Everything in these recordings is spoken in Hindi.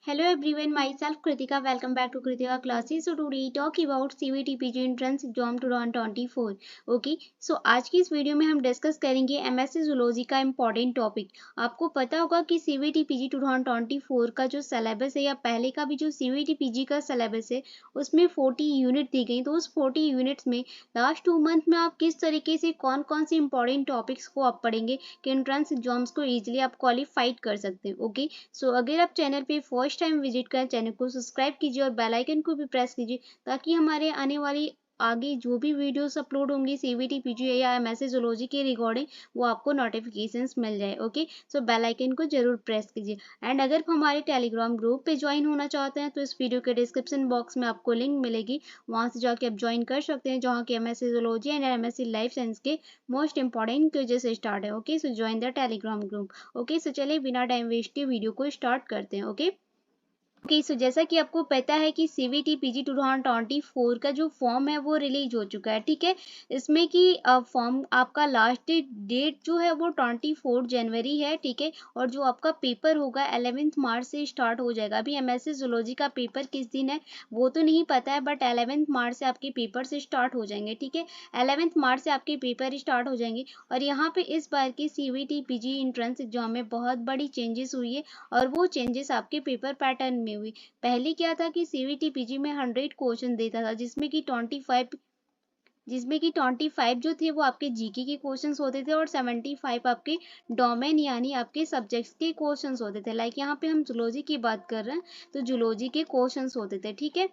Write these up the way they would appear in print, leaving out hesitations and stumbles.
Hello everyone, myself Kritika. Welcome back to Kritika Classes. So today talk about CVT PG Entrance Exam 2024. Okay, so आज की इस वीडियो में हम डिस्कस करेंगे एमएससी जूलॉजी का इम्पॉर्टेंट टॉपिक। आपको पता होगा कि CVT PG 2024 का जो सिलेबस है या पहले का भी जो CVT PG का सिलेबस है उसमें 40 यूनिट दी गई। तो उस 40 यूनिट्स में लास्ट 2 मंथ में आप किस तरीके से कौन कौन से इंपॉर्टेंट टॉपिक्स को आप पढ़ेंगे कि एंट्रेंस एग्जाम्स को ईजिली आप क्वालिफाइड कर सकते हैं। ओके, सो अगर आप चैनल पे फर्स्ट टाइम विजिट करें, चैनल को सब्सक्राइब कीजिए और बेल आइकन को भी प्रेस कीजिए ताकि हमारे आने वाली आगे जो भी वीडियोस अपलोड होंगी सीवीटी पीजी या एमएससी जूलॉजी के रिगार्डिंग वो आपको नोटिफिकेशंस मिल जाए। ओके, सो बेल आइकन को जरूर प्रेस कीजिए। एंड अगर हमारे टेलीग्राम ग्रुप पे ज्वाइन होना चाहते हैं तो इस वीडियो के डिस्क्रिप्शन बॉक्स में आपको लिंक मिलेगी, वहां से जाके आप ज्वाइन कर सकते हैं, जहाँ की MSc zoology and MSc life science के मोस्ट इंपॉर्टेंट क्विज़ेस स्टार्ट है। Okay, so join the Telegram group. Okay, so चलिए बिना टाइम वेस्ट के वीडियो को स्टार्ट करते हैं। ओके, ओके, सो जैसा कि आपको पता है कि सीवीटी पीजी 2024 का जो फॉर्म है वो रिलीज हो चुका है। ठीक है, इसमें कि फॉर्म आपका लास्ट डेट जो है वो 24 जनवरी है। ठीक है, और जो आपका पेपर होगा 11 मार्च से स्टार्ट हो जाएगा। अभी एमएससी जूलॉजी का पेपर किस दिन है वो तो नहीं पता है, बट 11 मार्च से आपके पेपर से स्टार्ट हो जाएंगे। ठीक है, 11 मार्च से आपके पेपर स्टार्ट हो जाएंगे। और यहाँ पे इस बार की सीवीटी पीजी एंट्रेंस एग्जाम में बहुत बड़ी चेंजेस हुई है और वो चेंजेस आपके पेपर पैटर्न में हुई। पहले क्या था कि सीवीटी पीजी में 100 क्वेश्चन देता था, जिसमें कि 25 जो थे वो आपके जीके के क्वेश्चंस होते थे और 75 आपके डोमेन यानी आपके सब्जेक्ट्स के क्वेश्चंस होते थे। लाइक यहाँ पे हम जूलॉजी की बात कर रहे हैं तो जूलॉजी के क्वेश्चंस होते थे। ठीक है,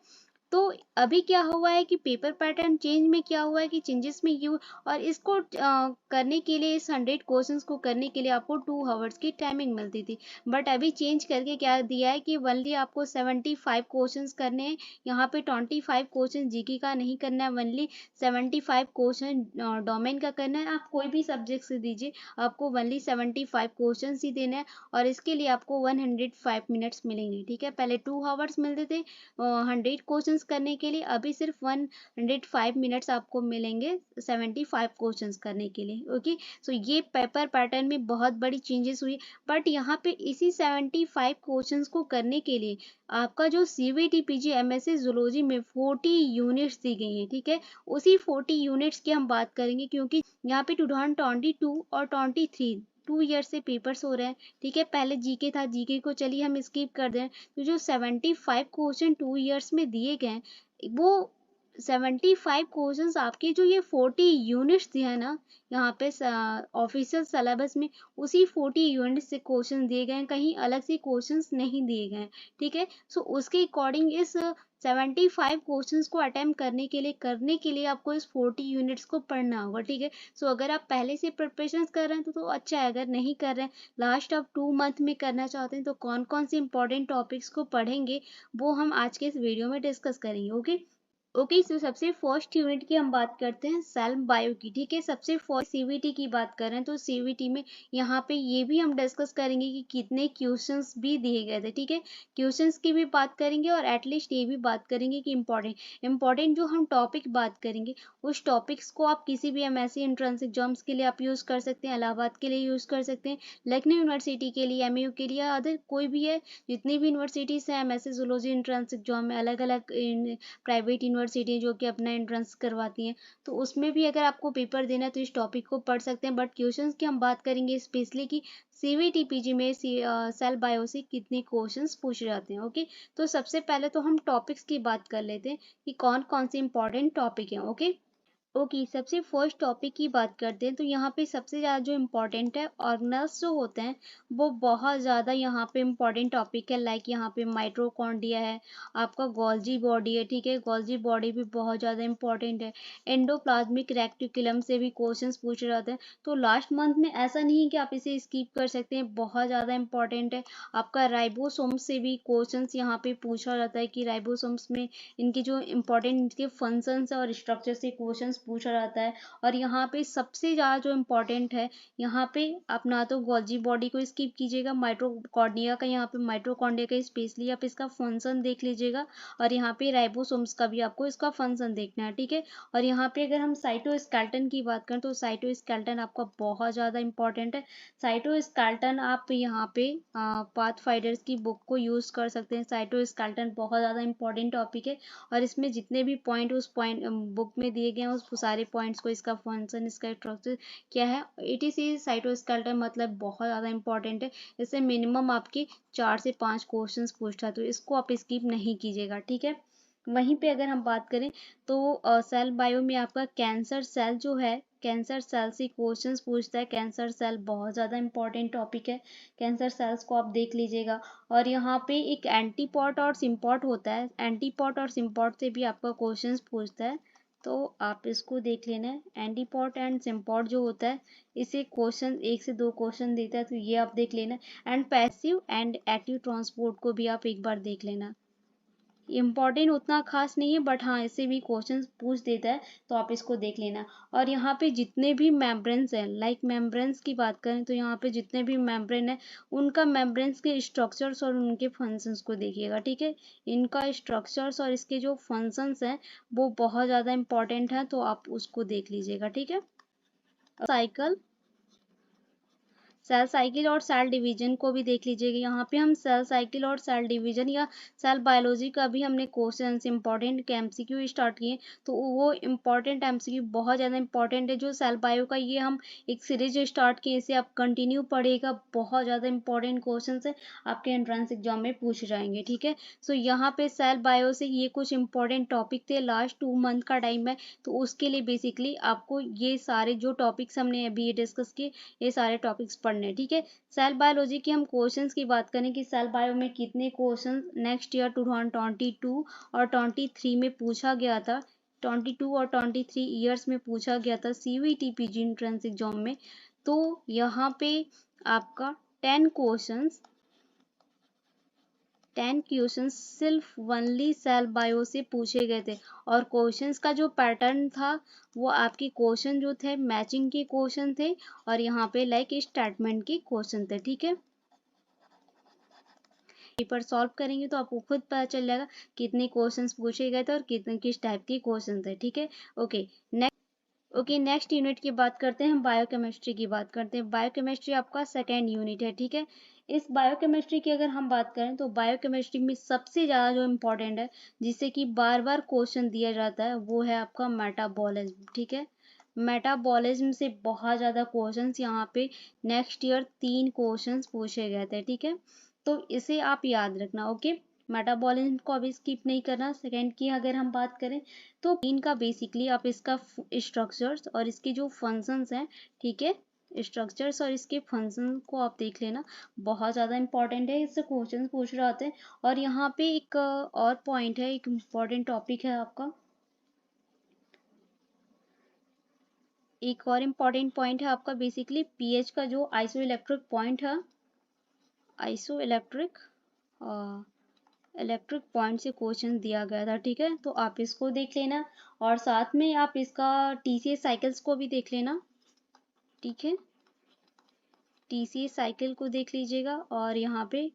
तो अभी क्या हुआ है कि पेपर पैटर्न चेंज में क्या हुआ है कि चेंजेस में ये और इसको करने के लिए, इस 100 क्वेश्चंस को करने के लिए आपको 2 आवर्स की टाइमिंग मिलती थी। बट अभी चेंज करके क्या दिया है कि वनली आपको 75 क्वेश्चंस करने हैं। यहाँ पे 25 क्वेश्चन जीके का नहीं करना है, वनली 75 क्वेश्चन डोमेन का करना है। आप कोई भी सब्जेक्ट से दीजिए, आपको वनली 75 क्वेश्चन ही देना है और इसके लिए आपको 105 मिनट्स मिलेंगे। ठीक है, पहले 2 आवर्स मिलते थे 100 क्वेश्चंस करने के लिए, अभी सिर्फ 105 मिनट्स आपको मिलेंगे 75 क्वेश्चंस करने के लिए। ओके, सो ये पेपर पैटर्न में बहुत बड़ी चेंजेस हुई। बट यहाँ पे इसी 75 क्वेश्चंस को करने के लिए आपका जो सीवीटी पीजी एमएससी जूलॉजी में 40 यूनिट्स दी गई हैं। ठीक है, उसी 40 यूनिट्स की हम बात करेंगे क्योंकि यहाँ पे 2022 और 23 2 ईयर से पेपर्स हो रहे हैं। ठीक है, पहले जीके था, जीके को चलिए हम स्किप कर दें। तो जो 75 क्वेश्चन 2 ईयर्स में दिए गए वो 75 क्वेश्चंस आपके जो ये 40 यूनिट्स दिए हैं ना यहाँ पे ऑफिशियल सिलेबस में, उसी 40 यूनिट से क्वेश्चन दिए गए हैं, कहीं अलग से क्वेश्चंस नहीं दिए गए हैं। ठीक है, सो उसके अकॉर्डिंग इस 75 क्वेश्चंस को अटेम्प्ट करने के लिए आपको इस 40 यूनिट्स को पढ़ना होगा। ठीक है, सो अगर आप पहले से प्रिपरेशन कर रहे हैं तो अच्छा है, अगर नहीं कर रहे हैं, लास्ट आप 2 मंथ में करना चाहते हैं, तो कौन कौन से इंपॉर्टेंट टॉपिक्स को पढ़ेंगे वो हम आज के इस वीडियो में डिस्कस करेंगे। ओके, ओके, सो सबसे फर्स्ट यूनिट की हम बात करते हैं सेल बायो की। ठीक है, सबसे फर्स्ट सीवीटी की बात कर रहे हैं तो सीवीटी में यहाँ पे ये भी हम डिस्कस करेंगे कि कितने क्वेश्चंस भी दिए गए थे। ठीक है, क्वेश्चंस की भी बात करेंगे और एटलीस्ट ये भी बात करेंगे कि इंपॉर्टेंट जो हम टॉपिक बात करेंगे उस टॉपिक्स को आप किसी भी एमएससी एंट्रेंस एग्जाम्स के लिए आप यूज़ कर सकते हैं, इलाहाबाद के लिए यूज़ कर सकते हैं, लखनऊ यूनिवर्सिटी के लिए, एमयू के लिए, अदर कोई भी है, जितनी भी यूनिवर्सिटीज़ हैं एमएससी जूलॉजी एंट्रेंस एग्जाम में, अलग अलग प्राइवेट यूनिवर्सिटी जो कि अपना एंट्रेंस करवाती हैं, तो उसमें भी अगर आपको पेपर देना है तो इस टॉपिक को पढ़ सकते हैं। बट क्वेश्चंस की हम बात करेंगे स्पेशली कि सीवीटी पीजी में सेल बायो से कितने क्वेश्चंस पूछे जाते हैं। ओके, तो सबसे पहले तो हम टॉपिक्स की बात कर लेते हैं कि कौन कौन से इंपॉर्टेंट टॉपिक हैं। ओके, ओके, सबसे फर्स्ट टॉपिक की बात करते हैं तो यहाँ पे सबसे ज़्यादा जो इम्पोर्टेंट है, ऑर्गेनल्स जो होते हैं वो बहुत ज़्यादा यहाँ पे इम्पोर्टेंट टॉपिक है। लाइक यहाँ पे माइटोकॉन्ड्रिया है, आपका गोल्जी बॉडी है। ठीक है, गोल्जी बॉडी भी बहुत ज़्यादा इम्पोर्टेंट है। एंडोप्लाज्मिक रेक्टिकुलम से भी क्वेश्चंस पूछे जाते हैं, तो लास्ट मंथ में ऐसा नहीं है कि आप इसे स्किप कर सकते हैं, बहुत ज़्यादा इम्पोर्टेंट है। आपका राइबोसोम्स से भी क्वेश्चंस यहाँ पे पूछा जाता है कि राइबोसोम्स में इनके जो इम्पोर्टेंट इनके फंक्शंस और स्ट्रक्चर से क्वेश्चंस पूछा जाता है। और यहाँ पे सबसे ज़्यादा जो इम्पोर्टेंट है, यहाँ पे आप ना तो गोल्जी बॉडी को स्किप कीजिएगा, माइटोकॉन्ड्रिया का, यहाँ पे माइटोकॉन्ड्रिया का स्पेशली आप इसका फंक्शन देख लीजिएगा, और यहाँ पे राइबोसोम्स का भी आपको इसका फंक्शन देखना है, ठीक है। और यहाँ पे अगर हम साइटोस्केलेटन की बात करें तो साइटोस्केलेटन आपका बहुत ज़्यादा इंपॉर्टेंट है। साइटोस्केलेटन आप यहाँ पे पाथफाइंडर्स की बुक को यूज़ कर सकते हैं। साइटोस्केलेटन बहुत ज़्यादा इंपॉर्टेंट टॉपिक है, और इसमें जितने भी पॉइंट उस पॉइंट बुक में दिए गए हैं उस सारे पॉइंट्स को, इसका फंक्शन, इसका स्ट्रक्चर क्या है, ETC साइटोस्केलेटन मतलब बहुत ज़्यादा इंपॉर्टेंट है। इससे मिनिमम आपके 4 से 5 क्वेश्चंस पूछता है, तो इसको आप स्किप नहीं कीजिएगा, ठीक है। वहीं पे अगर हम बात करें तो सेल बायो में आपका कैंसर सेल जो है, कैंसर सेल से क्वेश्चंस पूछता है। कैंसर सेल बहुत ज़्यादा इंपॉर्टेंट टॉपिक है, कैंसर सेल्स को आप देख लीजिएगा। और यहाँ पे एक एंटीपॉट और सिम्पॉट होता है, एंटीपॉट और सिम्पॉट से भी आपका क्वेश्चंस पूछता है, तो आप इसको देख लेना है। एंटीपॉट एंड सिम्पॉट जो होता है, इसे क्वेश्चन 1 से 2 क्वेश्चन देता है, तो ये आप देख लेना। And passive and active transport को भी आप एक बार देख लेना। इम्पॉर्टेंट उतना खास नहीं है, बट हाँ इससे भी क्वेश्चन पूछ देता है, तो आप इसको देख लेना। और यहाँ पे जितने भी मेम्ब्रेन्स हैं, लाइक मेम्ब्रेन्स की बात करें तो यहाँ पे जितने भी मेम्ब्रेन है, उनका मेम्ब्रेन्स के स्ट्रक्चर्स और उनके फंक्शंस को देखिएगा, ठीक है। इनका स्ट्रक्चर्स और इसके जो फंक्शंस हैं वो बहुत ज़्यादा इंपॉर्टेंट है, तो आप उसको देख लीजिएगा, ठीक है। साइकिल, सेल साइकिल और सेल डिवीजन को भी देख लीजिएगा। यहाँ पे हम सेल साइकिल और सेल डिवीजन या सेल बायोलॉजी का भी हमने क्वेश्चन इंपॉर्टेंट एमसीक्यू स्टार्ट किए, तो वो इम्पॉर्टेंट एमसीक्यू बहुत ज़्यादा इंपॉर्टेंट है। जो सेल बायो का ये हम एक सीरीज स्टार्ट किए, इसे आप कंटिन्यू पढ़िएगा, बहुत ज़्यादा इंपॉर्टेंट क्वेश्चन है, आपके एंट्रेंस एग्जाम में पूछ जाएंगे, ठीक है। सो यहाँ पे सेल बायो से ये कुछ इंपॉर्टेंट टॉपिक थे, लास्ट 2 मंथ का टाइम है, तो उसके लिए बेसिकली आपको ये सारे जो टॉपिक्स हमने अभी डिस्कस किए, ये सारे टॉपिक्स पढ़ने, ठीक है। सेल बायोलॉजी की हम क्वेश्चंस की बात करें कि सेल बायो में कितने क्वेश्चंस नेक्स्ट ईयर 2022 और 23 में पूछा गया था, 22 और 23 ईयर्स में पूछा गया था CVT PG एंट्रेंस एग्जाम में, तो यहाँ पे आपका 10 क्वेश्चंस सिर्फ ओनली सेल बायो से पूछे गए थे। और क्वेश्चंस का जो पैटर्न था वो आपके क्वेश्चन जो थे मैचिंग के क्वेश्चन थे, और यहाँ पे लाइक स्टेटमेंट के क्वेश्चन थे, ठीक है। पेपर सॉल्व करेंगे तो आपको खुद पता चल जाएगा कितने क्वेश्चंस पूछे गए थे और कितने किस टाइप के क्वेश्चन थे, ठीक है। नेक्स्ट यूनिट की बात करते हैं, बायोकेमिस्ट्री की बात करते हैं। बायोकेमिस्ट्री आपका सेकेंड यूनिट है, ठीक है। इस बायोकेमिस्ट्री की अगर हम बात करें तो बायोकेमिस्ट्री में सबसे ज़्यादा जो इम्पोर्टेंट है, जिससे कि बार बार क्वेश्चन दिया जाता है, वो है आपका मेटाबॉलिज्म, ठीक है। मेटाबॉलिज्म से बहुत ज़्यादा क्वेश्चंस यहाँ पे नेक्स्ट ईयर 3 क्वेश्चंस पूछे गए थे, ठीक है। तो इसे आप याद रखना, ओके। मेटाबॉलिज्म को अभी स्किप नहीं करना। सेकेंड की अगर हम बात करें तो इनका बेसिकली आप इसका स्ट्रक्चर्स और इसके जो फंक्शंस हैं, ठीक है, स्ट्रक्चर्स और इसके फंक्शन को आप देख लेना, बहुत ज़्यादा इंपॉर्टेंट है, इससे क्वेश्चंस पूछ रहे होते हैं। और यहाँ पे एक और पॉइंट है, एक इम्पॉर्टेंट टॉपिक है आपका, एक और इम्पॉर्टेंट पॉइंट है आपका बेसिकली पीएच का जो आइसो इलेक्ट्रिक पॉइंट है, आइसो इलेक्ट्रिक इलेक्ट्रिक पॉइंट से क्वेश्चन दिया गया था, ठीक है। तो आप इसको देख लेना, और साथ में आप इसका TCA साइकिल्स को भी देख लेना, ठीक है। TCA साइकिल को देख लीजिएगा, और यहाँ पे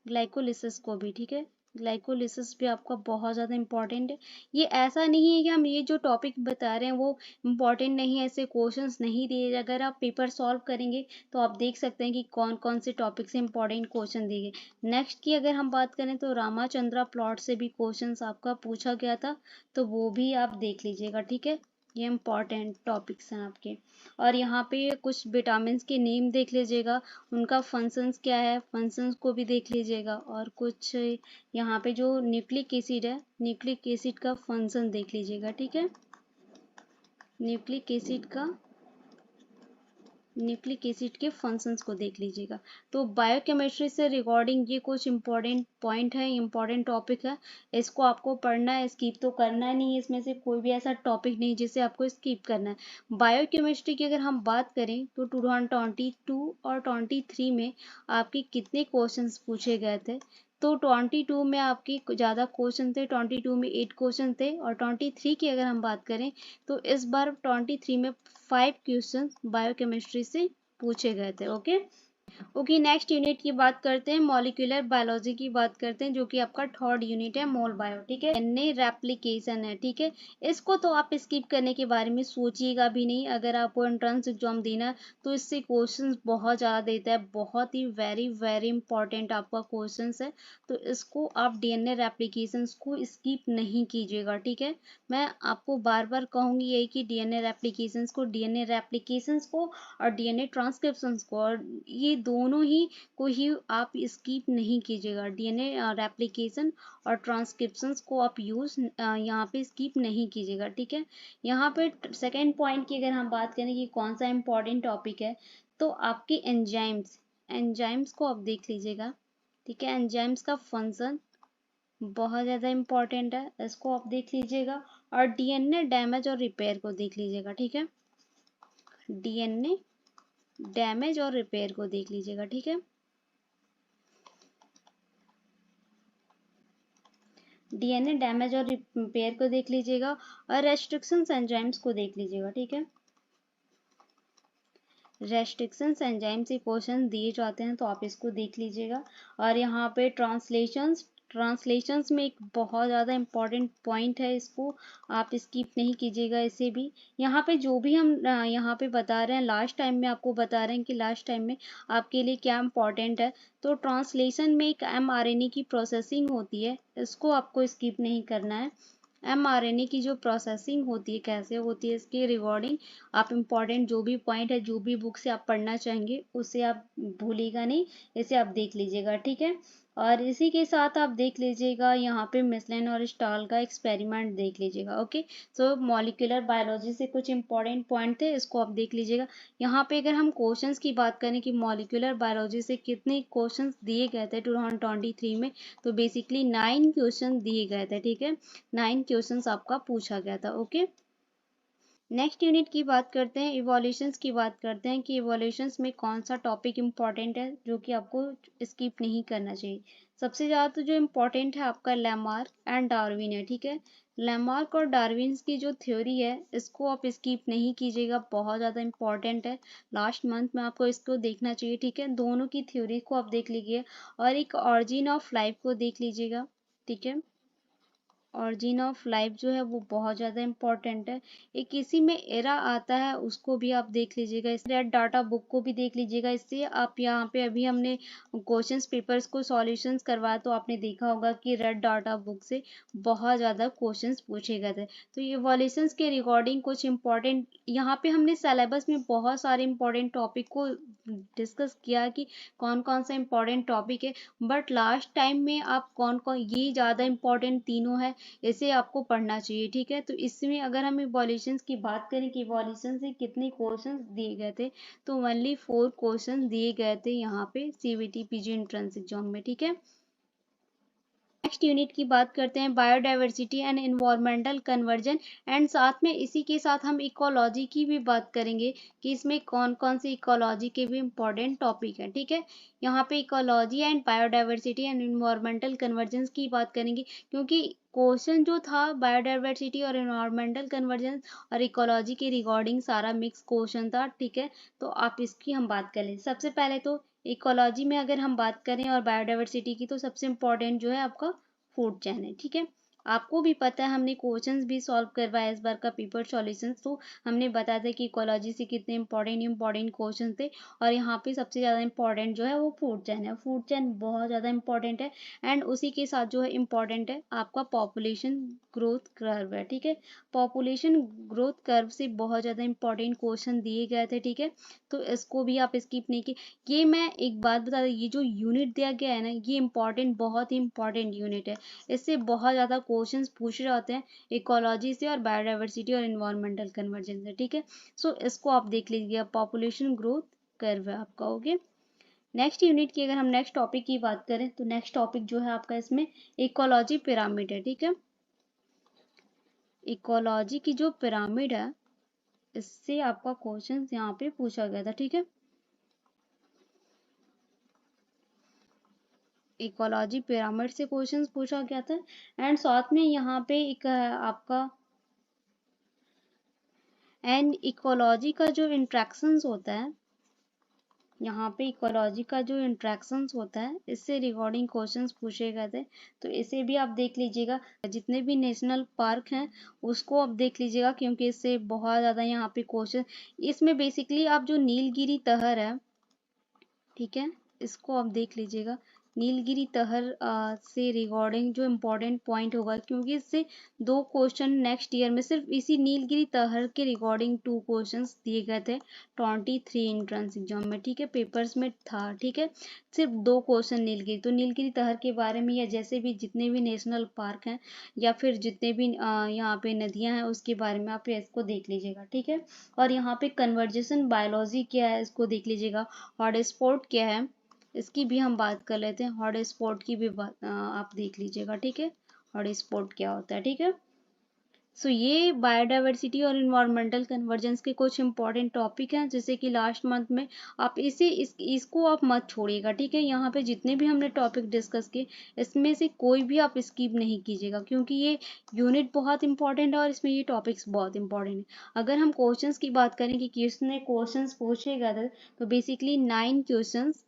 ग्लाइकोलिसिस को भी, ठीक है। ग्लाइकोलिसिस भी आपका बहुत ज़्यादा इंपॉर्टेंट है। ये ऐसा नहीं है कि हम ये जो टॉपिक बता रहे हैं वो इम्पॉर्टेंट नहीं है, ऐसे क्वेश्चंस नहीं दिए। अगर आप पेपर सॉल्व करेंगे तो आप देख सकते हैं कि कौन कौन से टॉपिक से इंपॉर्टेंट क्वेश्चन दिए गए। नेक्स्ट की अगर हम बात करें तो रामाचंद्रा प्लॉट से भी क्वेश्चन आपका पूछा गया था, तो वो भी आप देख लीजिएगा, ठीक है। ये इम्पॉर्टेंट टॉपिक्स हैं आपके। और यहाँ पे कुछ विटामिन के नेम देख लीजिएगा, उनका फंक्शंस क्या है, फंक्शंस को भी देख लीजिएगा। और कुछ यहाँ पे जो न्यूक्लिक एसिड है, न्यूक्लिक एसिड का फंक्शन देख लीजिएगा, ठीक है। न्यूक्लिक एसिड के फंक्शंस को देख लीजिएगा। तो बायोकेमिस्ट्री से रिगार्डिंग ये कुछ इंपॉर्टेंट पॉइंट है, इंपॉर्टेंट टॉपिक है, इसको आपको पढ़ना है, स्किप तो करना नहीं है। इसमें से कोई भी ऐसा टॉपिक नहीं जिसे आपको स्किप करना है। बायोकेमिस्ट्री की अगर हम बात करें तो 2022 और 23 में आपके कितने क्वेश्चंस पूछे गए थे, तो 22 में आपकी ज़्यादा क्वेश्चन थे, 22 में 8 क्वेश्चन थे, और 23 की अगर हम बात करें तो इस बार 23 में 5 क्वेश्चन बायोकेमिस्ट्री से पूछे गए थे। ओके। ओके, नेक्स्ट यूनिट की बात करते हैं, मॉलिक्यूलर बायोलॉजी की बात करते हैं, जो कि आपका थर्ड यूनिट है, मोल बायो। ठीक है, डीएनए रेप्लिकेशन है। ठीक है, इसको तो आप स्किप करने के बारे में सोचिएगा भी नहीं। अगर आपको एंट्रेंस एग्जाम देना है तो इससे क्वेश्चंस बहुत ज़्यादा देता है, बहुत ही वेरी वेरी इंपॉर्टेंट आपका क्वेश्चंस है। तो इसको आप डीएनए रेप्लिकेशन को स्किप नहीं कीजिएगा। ठीक है, मैं आपको बार बार कहूँगी यही कि डीएनए रेप्लिकेशंस को और डीएनए ट्रांसक्रिप्शंस को, और ये दोनों ही को ही आप स्किप नहीं कीजिएगा। डीएनए रेप्लिकेशन और ट्रांसक्रिप्शंस को आप यूज यहाँ पे स्किप नहीं कीजिएगा। ठीक है, यहाँ पे सेकेंड पॉइंट की अगर हम बात करें कि कौन सा इंपॉर्टेंट टॉपिक है, तो आपके एंजाइम्स को आप देख लीजिएगा। ठीक है, एंजाइम्स का फंक्शन बहुत ज़्यादा इंपॉर्टेंट है, इसको आप देख लीजिएगा। और डीएनए डैमेज और रिपेयर को देख लीजिएगा। ठीक है, डीएनए डैमेज और रिपेयर को देख लीजिएगा। ठीक है, डीएनए डैमेज और रिपेयर को देख लीजिएगा, और रेस्ट्रिक्शंस एंजाइम्स को देख लीजिएगा। ठीक है, रेस्ट्रिक्शंस एंजाइम से क्वेश्चन दिए जाते हैं तो आप इसको देख लीजिएगा। और यहाँ पे ट्रांसलेशंस में एक बहुत ज़्यादा इम्पॉर्टेंट पॉइंट है, इसको आप स्किप नहीं कीजिएगा। इसे भी यहाँ पे जो भी हम यहाँ पे बता रहे हैं, लास्ट टाइम में आपको बता रहे हैं कि लास्ट टाइम में आपके लिए क्या इम्पॉर्टेंट है। तो ट्रांसलेशन में एक mRNA की प्रोसेसिंग होती है, इसको आपको स्किप नहीं करना है। mRNA की जो प्रोसेसिंग होती है, कैसे होती है, इसके रिगार्डिंग आप इम्पॉर्टेंट जो भी पॉइंट है, जो भी बुक से आप पढ़ना चाहेंगे उसे आप भूलिएगा नहीं, इसे आप देख लीजिएगा। ठीक है, और इसी के साथ आप देख लीजिएगा यहाँ पे मिसलेन और स्टॉल का एक्सपेरिमेंट देख लीजिएगा। ओके, सो मॉलिक्यूलर बायोलॉजी से कुछ इंपॉर्टेंट पॉइंट थे, इसको आप देख लीजिएगा। यहाँ पे अगर हम क्वेश्चंस की बात करें कि मॉलिक्यूलर बायोलॉजी से कितने क्वेश्चंस दिए गए थे 2023 में, तो बेसिकली 9 क्वेश्चन दिए गए थे। ठीक है, 9 क्वेश्चंस आपका पूछा गया था। ओके, नेक्स्ट यूनिट की बात करते हैं, इवोल्यूशंस की बात करते हैं कि इवोल्यूशंस में कौन सा टॉपिक इंपॉर्टेंट है जो कि आपको स्किप नहीं करना चाहिए। सबसे ज़्यादा तो जो इम्पोर्टेंट है आपका लैमार्क एंड डार्विन है। ठीक है, लैमार्क और डार्विन की जो थ्योरी है इसको आप स्किप नहीं कीजिएगा, बहुत ज़्यादा इंपॉर्टेंट है। लास्ट मंथ में आपको इसको देखना चाहिए। ठीक है, दोनों की थ्योरी को आप देख लीजिए, और एक ऑरिजिन ऑफ लाइफ को देख लीजिएगा। ठीक है, ऑरिजिन ऑफ लाइफ जो है वो बहुत ज़्यादा इंपॉर्टेंट है। एक इसी में एरा आता है, उसको भी आप देख लीजिएगा। इस रेड डाटा बुक को भी देख लीजिएगा। इससे आप यहाँ पे अभी हमने क्वेश्चंस पेपर्स को सॉल्यूशंस करवाया तो आपने देखा होगा कि रेड डाटा बुक से बहुत ज़्यादा क्वेश्चंस पूछे गए थे। तो ये इवोल्यूशंस के रिगार्डिंग कुछ इंपॉर्टेंट, यहाँ पे हमने सिलेबस में बहुत सारे इंपॉर्टेंट टॉपिक को डिस्कस किया कि कौन कौन सा इंपॉर्टेंट टॉपिक है, बट लास्ट टाइम में आप कौन कौन, ये ज़्यादा इंपॉर्टेंट तीनों है, इसे आपको पढ़ना चाहिए। ठीक है, तो इसमें अगर हम इवोल्यूशंस की बात करें कि इवोल्यूशन से कितने क्वेश्चंस दिए गए थे, तो ओनली 4 क्वेश्चंस दिए गए थे यहाँ पे सीवीटी पीजी एंट्रेंस एग्जाम में। ठीक है, नेक्स्ट यूनिट की बात करते हैं, biodiversity and environmental conversion, and साथ में इसी के साथ हम इकोलॉजी की भी बात करेंगे कि इसमें कौन कौन से इकोलॉजी के भी इंपॉर्टेंट टॉपिक हैं। ठीक है, यहाँ पे ecology and biodiversity and environmental convergence की बात करेंगे, क्योंकि क्वेश्चन जो था बायोडाइवर्सिटी और एनवायरमेंटल कन्वर्जेंस और इकोलॉजी के रिगार्डिंग सारा मिक्स क्वेश्चन था। ठीक है, तो आप इसकी हम बात करें। सबसे पहले तो इकोलॉजी में अगर हम बात करें और बायोडाइवर्सिटी की, तो सबसे इम्पोर्टेंट जो है आपका फूड चैन है। ठीक है, आपको भी पता है, हमने क्वेश्चंस भी सॉल्व करवाया इस बार का पेपर सॉल्यूशंस, तो हमने बताया था कि इकोलॉजी से कितने इंपॉर्टेंट क्वेश्चन थे। और यहाँ पे सबसे ज़्यादा इंपॉर्टेंट जो है वो फूड चैन है। फूड चैन बहुत ज़्यादा इंपॉर्टेंट है, एंड उसी के साथ जो है इंपॉर्टेंट है आपका पॉपुलेशन ग्रोथ कर्व है। ठीक है, पॉपुलेशन ग्रोथ कर्व से बहुत ज़्यादा इंपॉर्टेंट क्वेश्चन दिए गए थे। ठीक है, तो इसको भी आप स्किप नहीं की। ये मैं एक बात बता दूं, ये जो यूनिट दिया गया है ना, ये इंपॉर्टेंट, बहुत ही इंपॉर्टेंट यूनिट है। इससे बहुत ज़्यादा क्वेश्चंस पूछे जाते हैं इकोलॉजी से और बायोडाइवर्सिटी और इन्वायरमेंटल कन्वर्जेंस से। ठीक है, सो इसको आप देख लीजिए, पॉपुलेशन ग्रोथ कर्व है आपका। ओके, नेक्स्ट यूनिट की अगर हम नेक्स्ट टॉपिक की बात करें, तो नेक्स्ट टॉपिक जो है आपका इसमें इकोलॉजी पिरामिड है। ठीक है, इकोलॉजी की जो पिरामिड है इससे आपका क्वेश्चन यहाँ पे पूछा गया था। ठीक है, इकोलॉजी पिरामिड से क्वेश्चंस पूछा गया था। एंड साथ में यहाँ पे एक आपका एंड इकोलॉजी का जो इंट्रैक्शंस होता है, यहाँ पे इकोलॉजी का जो इंट्रैक्शंस होता है इससे रिगार्डिंग क्वेश्चंस पूछे गए थे। तो इसे भी आप देख लीजिएगा, जितने भी नेशनल पार्क हैं उसको आप देख लीजिएगा, क्योंकि इससे बहुत ज़्यादा यहाँ पे क्वेश्चन, इसमें बेसिकली आप जो नीलगिरी तहर है, ठीक है, इसको आप देख लीजिएगा। नीलगिरी तहर से रिगार्डिंग जो इम्पोर्टेंट पॉइंट होगा, क्योंकि इससे 2 क्वेश्चन नेक्स्ट ईयर में सिर्फ इसी नीलगिरी तहर के रिगार्डिंग 2 क्वेश्चंस दिए गए थे 23 एंट्रेंस एग्जाम में, ठीक है, पेपर्स में था, ठीक है, सिर्फ 2 क्वेश्चन नीलगिरी। तो नीलगिरी तहर के बारे में या जैसे भी जितने भी नेशनल पार्क हैं या फिर जितने भी यहाँ पे नदियाँ हैं उसके बारे में आप इसको देख लीजिएगा, ठीक है। और यहाँ पे कन्वर्जेशन बायोलॉजी क्या है इसको देख लीजिएगा। हॉटस्पॉट क्या है इसकी भी हम बात कर लेते हैं। हॉटस्पॉट की भी बात आप देख लीजिएगा, ठीक है, हॉटस्पॉट क्या होता है, ठीक है। सो ये बायोडाइवर्सिटी और इन्वायरमेंटल कन्वर्जेंस के कुछ इंपॉर्टेंट टॉपिक हैं, जैसे कि लास्ट मंथ में आप इसको आप मत छोड़िएगा, ठीक है। यहाँ पे जितने भी हमने टॉपिक डिस्कस किए इसमें से कोई भी आप स्किप नहीं कीजिएगा, क्योंकि ये यूनिट बहुत इंपॉर्टेंट है और इसमें ये टॉपिक्स बहुत इंपॉर्टेंट है। अगर हम क्वेश्चंस की बात करें कि किसने क्वेश्चंस पूछे गए थे, तो बेसिकली 9 क्वेश्चंस,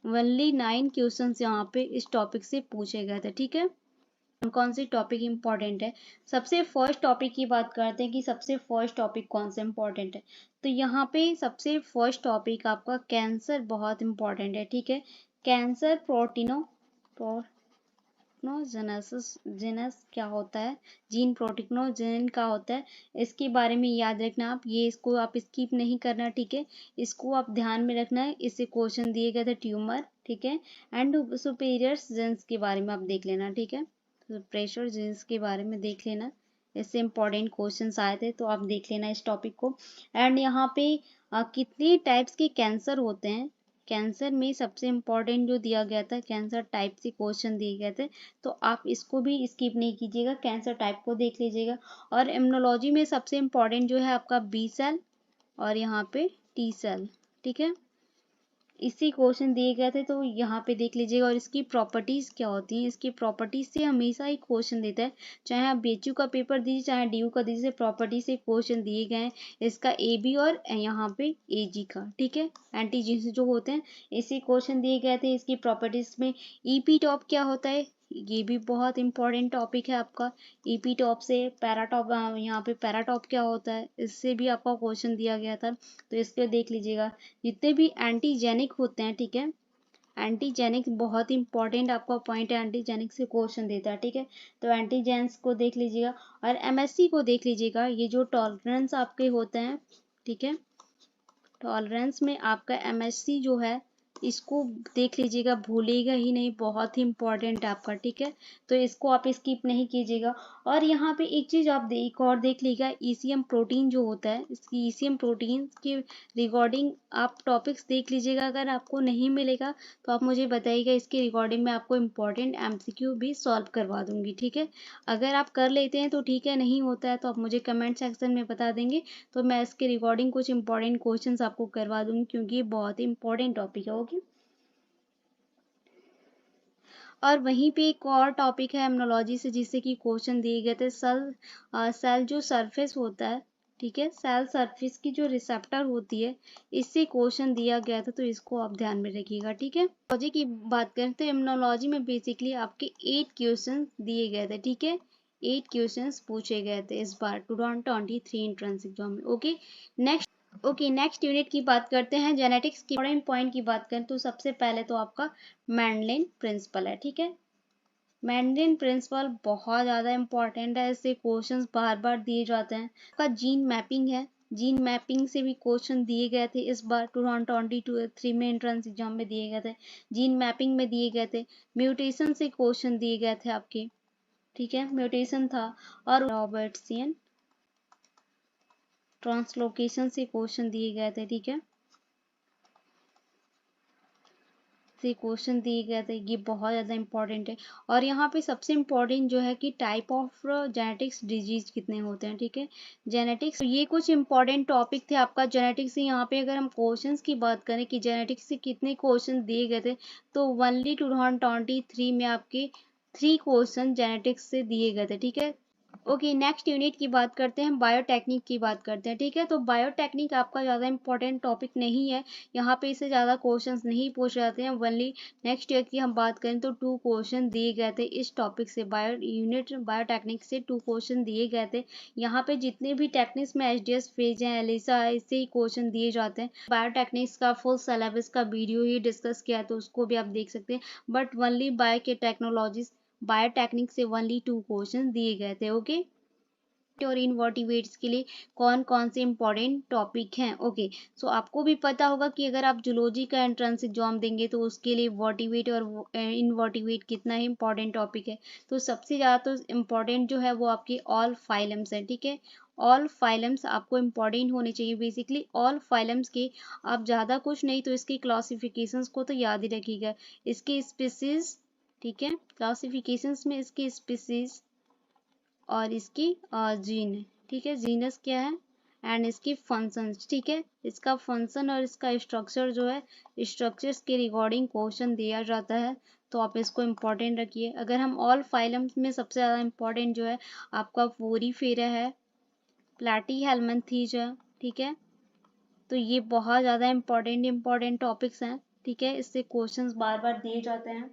ओनली 9 क्वेश्चंस यहाँ पे इस टॉपिक से पूछे गए थे, ठीक है। कौन से टॉपिक इंपॉर्टेंट है, सबसे फर्स्ट टॉपिक की बात करते हैं कि सबसे फर्स्ट टॉपिक कौन सा इंपॉर्टेंट है। तो यहाँ पे सबसे फर्स्ट टॉपिक आपका कैंसर बहुत इंपॉर्टेंट है, ठीक है। कैंसर प्रोटीनोजेनेसिस जेनस क्या होता है, जीन प्रोटीनोजेन का होता है, इसके बारे में याद रखना आप, ये इसको आप स्किप नहीं करना, ठीक है, इसको आप ध्यान में रखना है। इससे क्वेश्चन दिए गए थे ट्यूमर, ठीक है, एंड सुपीरियर्स जेंस के बारे में आप देख लेना, ठीक है, तो प्रेशर जीन्स के बारे में देख लेना, इससे इंपॉर्टेंट क्वेश्चंस आए थे, तो आप देख लेना इस टॉपिक को। एंड यहाँ पे कितनी टाइप्स के कैंसर होते हैं, कैंसर में सबसे इम्पोर्टेंट जो दिया गया था कैंसर टाइप से क्वेश्चन दिए गए थे, तो आप इसको भी स्किप नहीं कीजिएगा, कैंसर टाइप को देख लीजिएगा। और इम्यूनोलॉजी में सबसे इम्पोर्टेंट जो है आपका बी सेल और यहाँ पे टी सेल, ठीक है, इसी क्वेश्चन दिए गए थे, तो यहाँ पे देख लीजिएगा। और इसकी प्रॉपर्टीज क्या होती हैं, इसकी प्रॉपर्टीज से हमेशा ही क्वेश्चन देता है, चाहे आप बीएचयू का पेपर दीजिए चाहे डीयू का दीजिए, प्रॉपर्टी से क्वेश्चन दिए गए हैं, इसका ए बी और यहाँ पे ए जी का, ठीक है, एंटीजेंस जो होते हैं इसी क्वेश्चन दिए गए थे। इसकी प्रॉपर्टीज में ईपी टॉप क्या होता है, ये भी बहुत इंपॉर्टेंट टॉपिक है आपका। ईपी टॉप से पैराटॉप, यहाँ पे पैराटॉप क्या होता है इससे भी आपका क्वेश्चन दिया गया था, तो इसको देख लीजिएगा। जितने भी एंटीजेनिक होते हैं, ठीक है, एंटीजेनिक बहुत इंपॉर्टेंट आपका पॉइंट है, एंटीजेनिक से क्वेश्चन देता है, ठीक है, तो एंटीजेंस को देख लीजिएगा। और एमएससी को देख लीजिएगा, ये जो टॉलरेंस आपके होते हैं, ठीक है, टॉलरेंस में आपका एमएससी जो है इसको देख लीजिएगा, भूलिएगा ही नहीं, बहुत ही इंपॉर्टेंट है आपका, ठीक है, तो इसको आप स्किप नहीं कीजिएगा। और यहाँ पे एक चीज आप एक और देख लीजिएगा, ईसीएम प्रोटीन जो होता है, इसकी ईसीएम प्रोटीन के रिगार्डिंग आप टॉपिक्स देख लीजिएगा। अगर आपको नहीं मिलेगा तो आप मुझे बताइएगा, इसके रिगार्डिंग मैं आपको इम्पोर्टेंट एमसीक्यू भी सॉल्व करवा दूंगी, ठीक है। अगर आप कर लेते हैं तो ठीक है, नहीं होता है तो आप मुझे कमेंट सेक्शन में बता देंगे, तो मैं इसके रिगार्डिंग कुछ इंपॉर्टेंट क्वेश्चंस आपको करवा दूंगी, क्योंकि ये बहुत ही इंपॉर्टेंट टॉपिक है, ओके। और वहीं पे एक और टॉपिक है इम्यूनोलॉजी से, जिससे कि क्वेश्चन दिए गए थे, सेल जो सरफेस होता है, ठीक है, सेल सरफेस की जो रिसेप्टर होती है, इससे क्वेश्चन दिया गया था, तो इसको आप ध्यान में रखिएगा, ठीक है। इम्यूनोलॉजी की बात करें तो इम्यूनोलॉजी में बेसिकली आपके 8 क्वेश्चन दिए गए थे, ठीक है, 8 क्वेश्चंस पूछे गए थे इस बार 2023 एंट्रेंस एग्जाम में, ओके। नेक्स्ट यूनिट की बात करते हैं, जेनेटिक्स की इंपॉर्टेंट पॉइंट की बात करें तो सबसे पहले तो आपका मेंडलिन प्रिंसिपल है, ठीक है। मेंडलिन प्रिंसिपल बहुत ज़्यादा इंपॉर्टेंट है, इससे क्वेश्चंस बार बार दिए जाते हैं। आपका जीन मैपिंग है, जीन मैपिंग से भी क्वेश्चन दिए गए थे इस बार 2023 में एंट्रेंस एग्जाम में दिए गए थे, जीन मैपिंग में दिए गए थे। म्यूटेशन से क्वेश्चन दिए गए थे आपके, ठीक है, म्यूटेशन था। और रॉबर्ट्सियन ट्रांसलोकेशन से क्वेश्चन दिए गए थे, ठीक है। से क्वेश्चन दिए गए थे, ये बहुत ज़्यादा इंपॉर्टेंट है। और यहाँ पे सबसे इम्पोर्टेंट जो है कि टाइप ऑफ जेनेटिक्स डिजीज कितने होते हैं, ठीक है। जेनेटिक्स, तो ये कुछ इंपॉर्टेंट टॉपिक थे आपका जेनेटिक्स से। यहाँ पे अगर हम क्वेश्चंस की बात करें कि जेनेटिक्स से कितने क्वेश्चन दिए गए थे, तो ओनली 2023 में आपके 3 क्वेश्चन जेनेटिक्स से दिए गए थे, ठीक है। ओके, नेक्स्ट यूनिट की बात करते हैं, बायोटेक्निक की बात करते हैं, ठीक है। तो बायोटेक्निक आपका ज़्यादा इंपॉर्टेंट टॉपिक नहीं है, यहाँ पे इससे ज़्यादा क्वेश्चंस नहीं पूछे जाते हैं। ओनली नेक्स्ट ईयर की हम बात करें तो 2 क्वेश्चन दिए गए थे इस टॉपिक से, बायोटेक्निक से 2 क्वेश्चन दिए गए थे। यहाँ पे जितने भी टेक्निक्स में एचडीएस फेज हैं, एलिसा है, इससे ही क्वेश्चन दिए जाते हैं। बायोटेक्निक्स का फुल सिलेबस का वीडियो ही डिस्कस किया है, तो उसको भी आप देख सकते हैं। बट ओनली बायो के टेक्नोलॉजीज बायोटेक्निक से ओनली 2 क्वेश्चन दिए गए थे, ओके। और इनवर्टिब्रेट्स के लिए कौन कौन से इंपॉर्टेंट टॉपिक हैं, ओके। सो आपको भी पता होगा कि अगर आप जूलॉजी का एंट्रेंस एग्जाम देंगे तो उसके लिए वर्टिब्रेट और इनवर्टिब्रेट कितना ही इंपॉर्टेंट टॉपिक है। तो सबसे ज़्यादा तो इम्पॉर्टेंट जो है वो आपके ऑल फाइलम्स है, ठीक है। ऑल फाइलम्स आपको इम्पॉर्टेंट होने चाहिए। बेसिकली ऑल फाइलम्स के आप ज़्यादा कुछ नहीं तो इसकी क्लासिफिकेशंस को तो याद ही रखिएगा। इसकी स्पीसीज, ठीक है, क्लासिफिकेशंस में इसकी स्पीसीज और इसकी जीन, ठीक है, जीनस क्या है एंड इसकी फंक्शंस, ठीक है। इसका फंक्शन और इसका स्ट्रक्चर जो है, स्ट्रक्चर्स के रिगार्डिंग क्वेश्चन दिया जाता है, तो आप इसको इम्पोर्टेंट रखिए। अगर हम ऑल फाइलम्स में सबसे ज़्यादा इम्पोर्टेंट जो है आपका फोरीफेरा है, प्लैटीहेल्मिन्थीज है, ठीक है। तो ये बहुत ज़्यादा इम्पोर्टेंट टॉपिक्स हैं, ठीक है। इससे क्वेश्चंस बार बार दिए जाते हैं।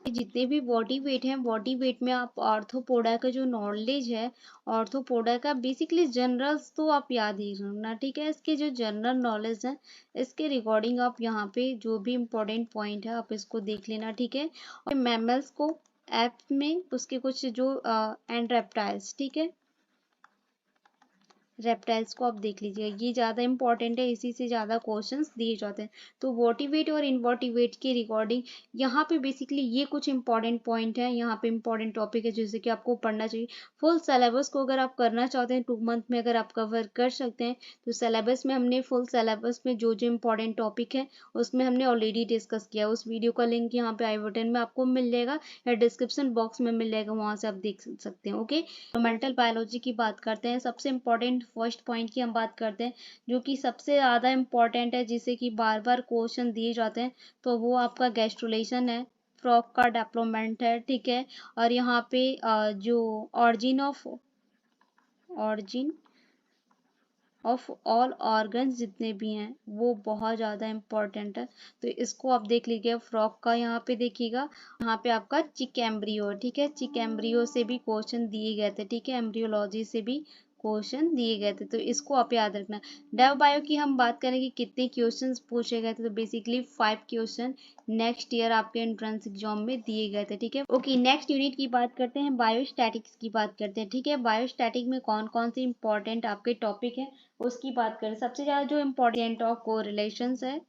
जितने भी बॉडी वेट हैं, बॉडी वेट में आप ऑर्थोपोडा का जो नॉलेज है, ऑर्थोपोडा का बेसिकली जनरल्स तो आप याद ही रखना, ठीक है। इसके जो जनरल नॉलेज है, इसके रिगार्डिंग आप यहाँ पे जो भी इम्पोर्टेंट पॉइंट है आप इसको देख लेना, ठीक है। और मैमल्स को एप में उसके कुछ जो एंड रेप्टाइल्स, ठीक है, रेप्टाइल्स को आप देख लीजिएगा, ये ज़्यादा इंपॉर्टेंट है, इसी से ज़्यादा क्वेश्चंस दिए जाते हैं। तो वर्टिब्रेट और इनवर्टिब्रेट के रिकॉर्डिंग यहाँ पे बेसिकली ये कुछ इंपॉर्टेंट पॉइंट है, यहाँ पे इंपॉर्टेंट टॉपिक है जैसे कि आपको पढ़ना चाहिए। फुल सिलेबस को अगर आप करना चाहते हैं 2 मंथ में अगर आप कवर कर सकते हैं, तो सिलेबस में हमने फुल सिलेबस में जो जो इंपॉर्टेंट टॉपिक है उसमें हमने ऑलरेडी डिस्कस किया। उस वीडियो का लिंक यहाँ पे आई बटन में आपको मिल जाएगा या डिस्क्रिप्शन बॉक्स में मिल जाएगा, वहाँ से आप देख सकते हैं, ओके। मेंटल बायोलॉजी की बात करते हैं, सबसे इम्पोर्टेंट फर्स्ट पॉइंट की हम बात करते हैं जो कि सबसे ज़्यादा इम्पोर्टेंट है, जिसे कि बार बार क्वेश्चन दिए जाते हैं, तो वो आपका गैस्ट्रुलेशन है, फ्रॉग का डेवलपमेंट है, ठीक है। और यहाँ पे जो ऑरिजिन ऑफ ऑल ऑर्गन्स जितने भी हैं वो बहुत ज़्यादा इम्पोर्टेंट है, तो इसको आप देख लीजिए। फ्रॉग का यहाँ पे देखिएगा, यहाँ पे आपका चिक एम्ब्रियो, ठीक है, चिक एम्ब्रियो से भी क्वेश्चन दिए गए थे, ठीक है, एम्ब्रियोलॉजी से भी क्वेश्चन दिए गए थे, तो इसको आप याद रखना। डेव बायो की हम बात करें कि कितने क्वेश्चंस पूछे गए थे, तो बेसिकली 5 क्वेश्चन नेक्स्ट ईयर आपके एंट्रेंस एग्जाम में दिए गए थे, ठीक है। ओके, नेक्स्ट यूनिट की बात करते हैं, बायोस्टैटिक्स की बात करते हैं, ठीक है। बायोस्टैटिक में कौन कौन से इंपॉर्टेंट आपके टॉपिक है उसकी बात करें। सबसे ज़्यादा जो इम्पोर्टेंट ऑफ कोरिलेशंस है,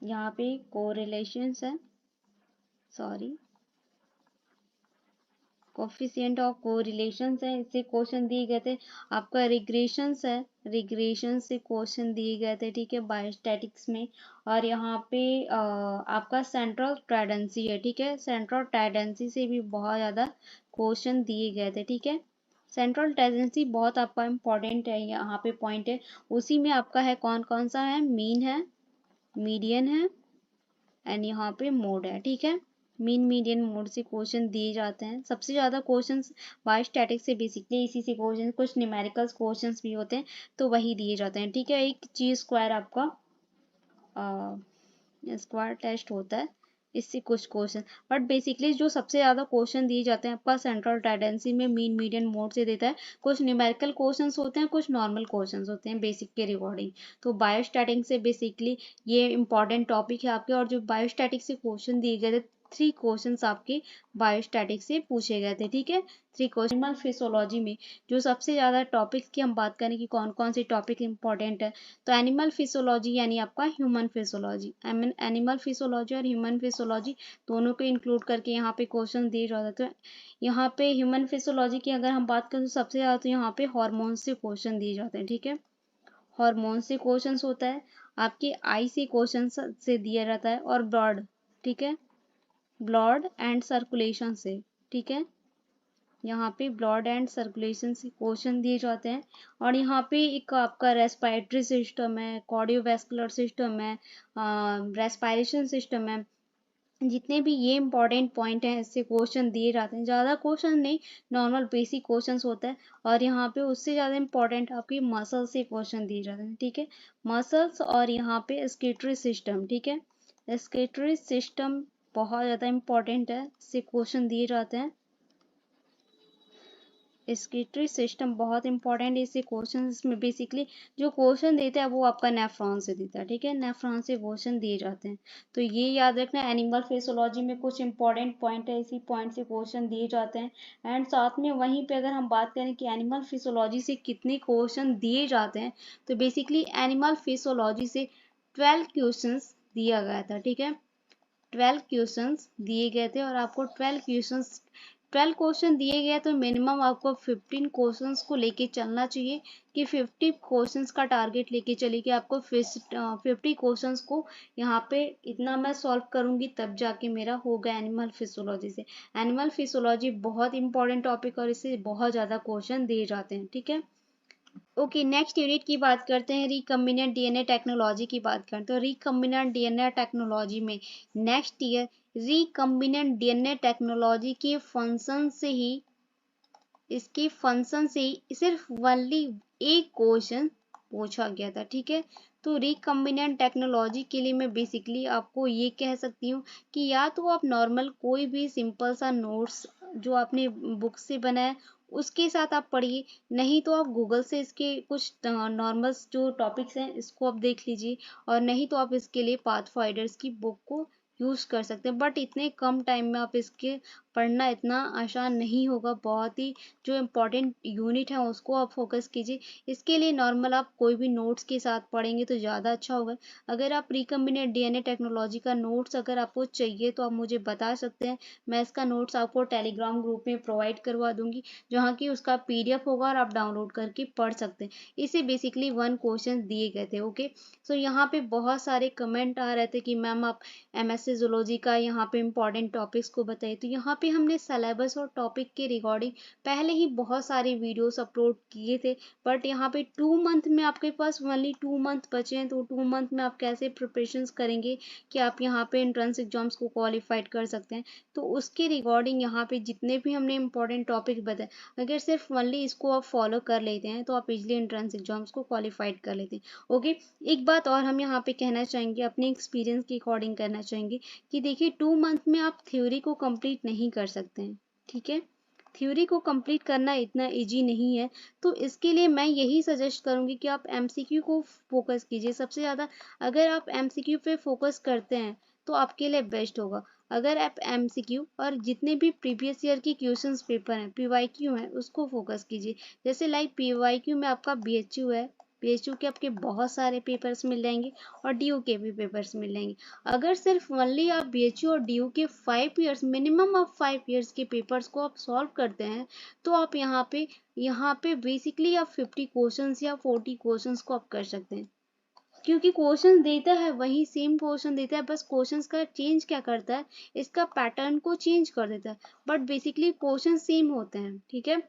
यहाँ पे कोरिलेशंस है, सॉरी, कोफिशिएंट ऑफ कोरिलेशंस है, इससे क्वेश्चन दिए गए थे। आपका रिग्रेशंस है, रिग्रेशन से क्वेश्चन दिए गए थे, ठीक है, बायोस्टैटिक्स में। और यहाँ पे आपका सेंट्रल टेंडेंसी है, ठीक है, सेंट्रल टेंडेंसी से भी बहुत ज़्यादा क्वेश्चन दिए गए थे, ठीक है। सेंट्रल टेंडेंसी बहुत आपका इम्पोर्टेंट है, यहाँ पे पॉइंट है। उसी में आपका है कौन कौन सा है, मीन है, मीडियन है एंड यहाँ पे मोड है, ठीक है। मीन मीडियन मोड से क्वेश्चन दिए जाते हैं। सबसे ज़्यादा क्वेश्चंस बायोस्टैटिक्स से बेसिकली इसी से क्वेश्चन, कुछ न्यूमेरिकल्स क्वेश्चंस भी होते हैं तो वही दिए जाते हैं, ठीक है। एक ची स्क्वायर आपका स्क्वायर टेस्ट होता है, इससे कुछ क्वेश्चन, बट बेसिकली जो सबसे ज़्यादा क्वेश्चन दिए जाते हैं आपका सेंट्रल टेंडेंसी में मीन मीडियन मोड से देता है। कुछ न्यूमेरिकल क्वेश्चंस होते हैं, कुछ नॉर्मल क्वेश्चंस होते हैं बेसिक के रिगार्डिंग। तो बायोस्टैटिक्स से बेसिकली ये इंपॉर्टेंट टॉपिक है आपके। और जो बायोस्टैटिक्स से क्वेश्चन दिए गए थे, 3 क्वेश्चंस आपके बायोस्टैटिक्स से पूछे गए थे, ठीक है, 3 क्वेश्चन। एनिमल फिजियोलॉजी में जो सबसे ज़्यादा टॉपिक्स की हम बात करें कि कौन कौन से टॉपिक इंपॉर्टेंट है, तो एनिमल फिजियोलॉजी यानी आपका ह्यूमन फिजियोलॉजी, एनिमल फिजियोलॉजी और ह्यूमन फिजियोलॉजी दोनों को इंक्लूड करके यहाँ पे क्वेश्चन दिए जाते हैं। यहाँ पे ह्यूमन फिजियोलॉजी की अगर हम बात करें तो सबसे ज़्यादा तो यहाँ पे हार्मोन से क्वेश्चन दिए जाते हैं, ठीक है, हार्मोन से क्वेश्चंस होता है। आपके आई से क्वेश्चन से दिया जाता है, और ब्लड, ठीक है, ब्लड एंड सर्कुलेशन से, ठीक है, यहाँ पे ब्लड एंड सर्कुलेशन से क्वेश्चन दिए जाते हैं। और यहाँ पे एक आपका रेस्पिरेटरी सिस्टम है, कार्डियोवैस्कुलर सिस्टम है, रेस्पिरेशन सिस्टम है, जितने भी ये इंपॉर्टेंट पॉइंट हैं इससे क्वेश्चन दिए जाते हैं। ज़्यादा क्वेश्चन नहीं, नॉर्मल बेसिक क्वेश्चंस होता है। और यहाँ पे उससे ज़्यादा इंपॉर्टेंट आपकी मसल से क्वेश्चन दिए जाते हैं, ठीक है, मसल्स और यहाँ पे स्केटरी सिस्टम, ठीक है, स्केटरी सिस्टम बहुत ज़्यादा इंपॉर्टेंट है, इससे क्वेश्चन दिए जाते हैं। स्केटरी सिस्टम बहुत इंपॉर्टेंट है, इससे क्वेश्चन, इसमें बेसिकली जो क्वेश्चन देता है वो आपका नेफ्रॉन से देता है, ठीक है, नेफ्रॉन से क्वेश्चन दिए जाते हैं। तो ये याद रखना, एनिमल फिजियोलॉजी में कुछ इंपॉर्टेंट पॉइंट है, इसी पॉइंट से क्वेश्चन दिए जाते हैं। एंड साथ में वहीं पे अगर हम बात करें कि एनिमल फिजियोलॉजी से कितने क्वेश्चन दिए जाते हैं, तो बेसिकली एनिमल फिजियोलॉजी से 12 क्वेश्चन दिया गया था, ठीक है, 12 क्वेश्चंस दिए गए थे। और आपको 12 क्वेश्चन दिए गए तो मिनिमम आपको 15 क्वेश्चंस को लेके चलना चाहिए, कि 50 क्वेश्चंस का टारगेट लेके चलिए कि आपको 50 क्वेश्चंस को यहाँ पे इतना मैं सॉल्व करूंगी, तब जाके मेरा होगा एनिमल फिजियोलॉजी से। एनिमल फिजियोलॉजी बहुत इंपॉर्टेंट टॉपिक, और इससे बहुत ज़्यादा क्वेश्चन दिए जाते हैं, ठीक है। ओके, नेक्स्ट यूनिट की बात करते हैं, रिकम्बिनेंट डीएनए टेक्नोलॉजी की बात करते हैं। तो रिकम्बिनेंट डीएनए टेक्नोलॉजी में next year recombinant DNA technology के फंक्शन से ही, इसके फंक्शन से ही सिर्फ वनली एक क्वेश्चन पूछा गया था, ठीक है। तो रिकम्बिनेंट टेक्नोलॉजी के लिए मैं बेसिकली आपको ये कह सकती हूँ कि या तो आप नॉर्मल कोई भी सिंपल सा नोट्स जो आपने बुक से बनाया उसके साथ आप पढ़िए, नहीं तो आप गूगल से इसके कुछ नॉर्मल जो टॉपिक्स हैं इसको आप देख लीजिए, और नहीं तो आप इसके लिए पाथफाइंडर्स की बुक को यूज कर सकते हैं। बट इतने कम टाइम में आप इसके पढ़ना इतना आसान नहीं होगा, बहुत ही जो इम्पोर्टेंट यूनिट है उसको आप फोकस कीजिए। इसके लिए नॉर्मल आप कोई भी नोट्स के साथ पढ़ेंगे तो ज़्यादा अच्छा होगा। अगर आप रिकम्बिनेंट डीएनए टेक्नोलॉजी का नोट्स अगर आपको चाहिए तो आप मुझे बता सकते हैं, मैं इसका नोट्स आपको टेलीग्राम ग्रुप में प्रोवाइड करवा दूंगी, जहाँ की उसका पीडीएफ होगा और आप डाउनलोड करके पढ़ सकते हैं। इसे बेसिकली 1 क्वेश्चन दिए गए थे, ओके। सो यहाँ पे बहुत सारे कमेंट आ रहे थे कि मैम आप एमएससी जूलॉजी का यहाँ पे इम्पोर्टेंट टॉपिक्स को बताइए। तो यहाँ पे हमने सिलेबस और टॉपिक के रिगार्डिंग पहले ही बहुत सारे वीडियोस अपलोड किए थे। बट यहाँ पे 2 मंथ में आपके पास ओनली 2 मंथ बचे हैं, तो 2 मंथ में आप कैसे प्रिपरेशंस करेंगे कि आप यहाँ पे एंट्रेंस एग्जाम्स को क्वालिफाइड कर सकते हैं। तो उसके रिगार्डिंग यहाँ पे जितने भी हमने इंपॉर्टेंट टॉपिक बताए, अगर सिर्फ ओनली इसको आप फॉलो कर लेते हैं तो आप इजिली एंट्रेंस एग्जाम्स को क्वालिफाइड कर लेते हैं, ओके। एक बात और हम यहाँ पे कहना चाहेंगे, अपने एक्सपीरियंस के अकॉर्डिंग करना चाहेंगे कि देखिए 2 मंथ में आप थ्योरी को कंप्लीट नहीं कर सकते हैं, ठीक है, थ्योरी को कंप्लीट करना इतना इजी नहीं है। तो इसके लिए मैं यही सजेस्ट करूंगी कि आप एमसीक्यू को फोकस कीजिए सबसे ज़्यादा। अगर आप एमसीक्यू पे फोकस करते हैं तो आपके लिए बेस्ट होगा। अगर आप एमसीक्यू और जितने भी प्रीवियस ईयर की क्वेश्चंस पेपर हैं, पीवाईक्यू हैं, उसको फोकस कीजिए। जैसे लाइक पीवाईक्यू में आपका बीएचयू है, बीएचयू के आपके बहुत सारे पेपर्स मिल जाएंगे, और डीयू के भी पेपर्स मिल जाएंगे। अगर सिर्फ ओनली आप बीएचयू और डीयू के 5 ईयर्स, मिनिमम आप 5 ईयर्स के पेपर्स को आप सॉल्व करते हैं, तो आप यहाँ पे बेसिकली आप 50 क्वेश्चंस या 40 क्वेश्चंस को आप कर सकते हैं। क्योंकि क्वेश्चन देता है वही सेम क्वेश्चन देता है, बस क्वेश्चंस का चेंज क्या करता है, इसका पैटर्न को चेंज कर देता है, बट बेसिकली क्वेश्चन सेम होते हैं, ठीक है।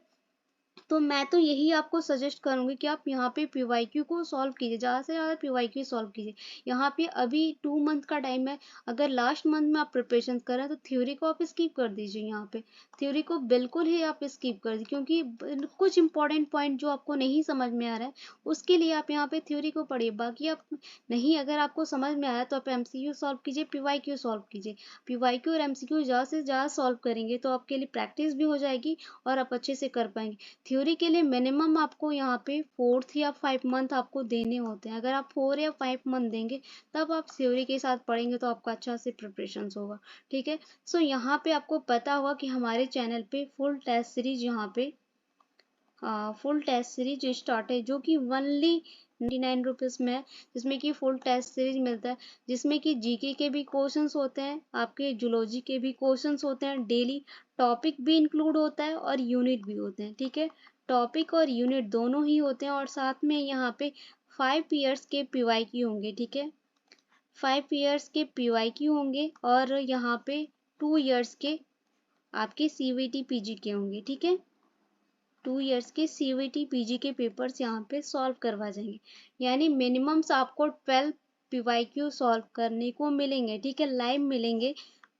तो मैं तो यही आपको सजेस्ट करूंगी कि आप यहाँ पे पीवाईक्यू को सॉल्व कीजिए, ज़्यादा से ज़्यादा पीवाईक्यू सॉल्व कीजिए। यहाँ पे अभी 2 मंथ का टाइम है, अगर लास्ट मंथ में आप प्रिपरेशन कर रहे हैं तो थ्योरी को आप स्किप कर दीजिए। यहाँ पे थ्योरी को बिल्कुल ही आप स्किप कर दीजिए, क्योंकि कुछ इंपॉर्टेंट पॉइंट जो आपको नहीं समझ में आ रहा है उसके लिए आप यहाँ पे थ्योरी को पढ़िए। बाकी आप नहीं, अगर आपको समझ में आया तो आप एमसीक्यू सॉल्व कीजिए, पीवाईक्यू सॉल्व कीजिए। पीवाईक्यू और एमसीक्यू ज़्यादा से ज़्यादा सॉल्व करेंगे तो आपके लिए प्रैक्टिस भी हो जाएगी और आप अच्छे से कर पाएंगे। थ्योरी के लिए मिनिमम आपको यहाँ पे 4 या 5 मंथ आपको देने होते हैं। अगर आप 4 या 5 मंथ देंगे तब आप थ्योरी के साथ पढ़ेंगे तो आपका अच्छा से प्रिपरेशन होगा, ठीक है। सो यहाँ पे आपको पता होगा कि हमारे चैनल पे फुल टेस्ट सीरीज यहाँ पे फुल टेस्ट सीरीज स्टार्ट है, जो कि ओनली 99 रुपीज़ में है, जिसमें कि फुल टेस्ट सीरीज मिलता है, जिसमें कि जीके के भी क्वेश्चंस होते हैं, आपके जूलॉजी के भी क्वेश्चंस होते हैं, डेली टॉपिक भी इंक्लूड होता है और यूनिट भी होते हैं, ठीक है। टॉपिक और यूनिट दोनों ही होते हैं, और साथ में यहाँ पे 5 ईयर्स के PYQ होंगे, ठीक है। 5 ईयर्स के PYQ होंगे और यहाँ पे 2 ईयर्स के आपके CVT PG के होंगे, ठीक है। 2 ईयर्स के CVT PG के पेपर्स यहाँ पे सॉल्व करवा जाएंगे, यानी मिनिमम आपको 12 PYQ सॉल्व करने को मिलेंगे, ठीक है, लाइव मिलेंगे।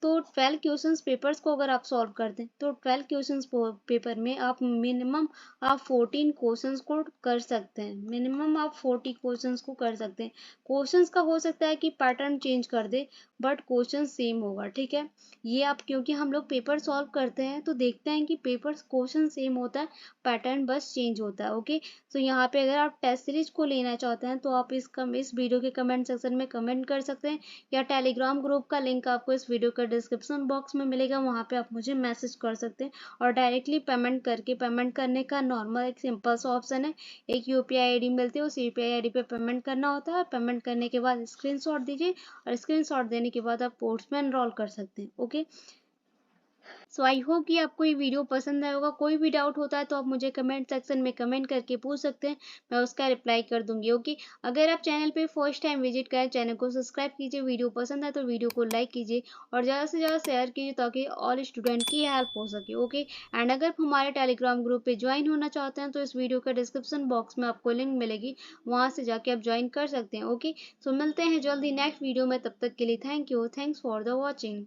तो 12 क्वेश्चंस पेपर्स को अगर आप सॉल्व करते हैं तो 12 क्वेश्चंस पेपर में आप मिनिमम आप 14 क्वेश्चंस को कर सकते हैं, मिनिमम आप 40 क्वेश्चंस को कर सकते हैं। क्वेश्चंस का हो सकता है कि पैटर्न चेंज कर दे, बट क्वेश्चन सेम होगा, ठीक है। ये आप क्योंकि हम लोग पेपर सॉल्व करते हैं तो देखते हैं कि पेपर क्वेश्चन सेम होता है, पैटर्न बस चेंज होता है। ओके, तो यहाँ पे अगर आप टेस्ट सीरीज को लेना चाहते हैं तो आप इस वीडियो के कमेंट सेक्शन में कमेंट कर सकते हैं, या टेलीग्राम ग्रुप का लिंक आपको इस वीडियो का डिस्क्रिप्शन बॉक्स में मिलेगा, वहाँ पे आप मुझे मैसेज कर सकते हैं। और डायरेक्टली पेमेंट करने का नॉर्मल एक सिंपल सा ऑप्शन है, एक UPI ID मिलती है, उस UPI ID पे पेमेंट करना होता है। पेमेंट करने के बाद स्क्रीनशॉट दीजिए और स्क्रीनशॉट देने के बाद आप कोर्स में एनरोल कर सकते हैं। ओके, सो आई होप कि आपको ये वीडियो पसंद आया होगा। कोई भी डाउट होता है तो आप मुझे कमेंट सेक्शन में कमेंट करके पूछ सकते हैं, मैं उसका रिप्लाई कर दूंगी। ओके, अगर आप चैनल पे फर्स्ट टाइम विजिट करें, चैनल को सब्सक्राइब कीजिए, वीडियो पसंद आए तो वीडियो को लाइक कीजिए और ज़्यादा से ज़्यादा शेयर कीजिए ताकि ऑल स्टूडेंट की हेल्प हो सके। ओके, एंड अगर आप हमारे टेलीग्राम ग्रुप पे ज्वाइन होना चाहते हैं तो इस वीडियो का डिस्क्रिप्शन बॉक्स में आपको लिंक मिलेगी, वहाँ से जाके आप ज्वाइन कर सकते हैं। ओके, सो मिलते हैं जल्दी नेक्स्ट वीडियो में, तब तक के लिए thank you, thanks for the watching.